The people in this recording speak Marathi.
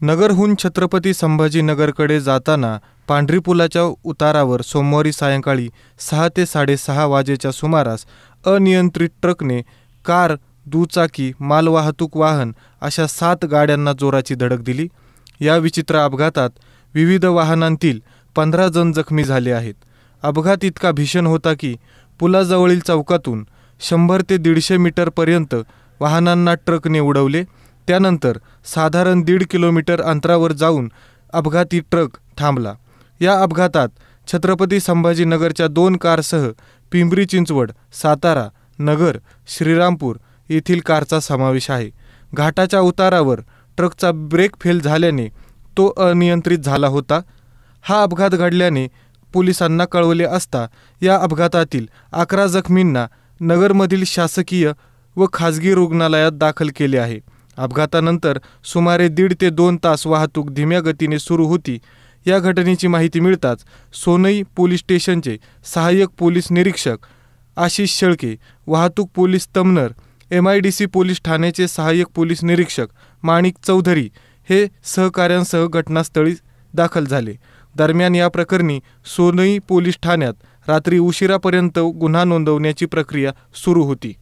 नगरहून छत्रपती संभाजीनगरकडे जाताना पांढरी पुलाच्या उतारावर सोमवारी सायंकाळी 6 ते 6:30 वाजेच्या सुमारास अनियंत्रित ट्रकने कार, दुचाकी, मालवाहतूक वाहन अशा 7 गाड्यांना जोराची धडक दिली. या विचित्र अपघातात विविध वाहनांतील 15 जण जखमी झाले आहेत. अपघात इतका भीषण होता की पुलाजवळील चौकातून 100 ते 150 मीटरपर्यंत वाहनांना ट्रकने उडवले. त्यानंतर साधारण 1.5 किलोमीटर अंतरावर जाऊन अपघाती ट्रक थांबला. या अपघातात छत्रपती संभाजीनगरच्या 2 कारसह पिंपरी चिंचवड, सातारा, नगर, श्रीरामपूर येथील कारचा समावेश आहे. घाटाच्या उतारावर ट्रकचा ब्रेक फेल झाल्याने तो अनियंत्रित झाला होता. हा अपघात घडल्याने पोलिसांना कळवले असता या अपघातातील 11 जखमींना नगरमधील शासकीय व खाजगी रुग्णालयात दाखल केले आहे. अपघातानंतर सुमारे 1.5 ते 2 तास वाहतूक धीम्या गतीने सुरू होती. या घटनेची माहिती मिळताच सोनई पोलीस स्टेशनचे सहाय्यक पोलीस निरीक्षक आशिष शेळके, वाहतूक पोलीस तमनर, MIDC पोलीस ठाण्याचे सहाय्यक पोलीस निरीक्षक माणिक चौधरी हे सहकाऱ्यांसह घटनास्थळी दाखल झाले. दरम्यान या प्रकरणी सोनई पोलीस ठाण्यात रात्री उशिरापर्यंत गुन्हा नोंदवण्याची प्रक्रिया सुरू होती.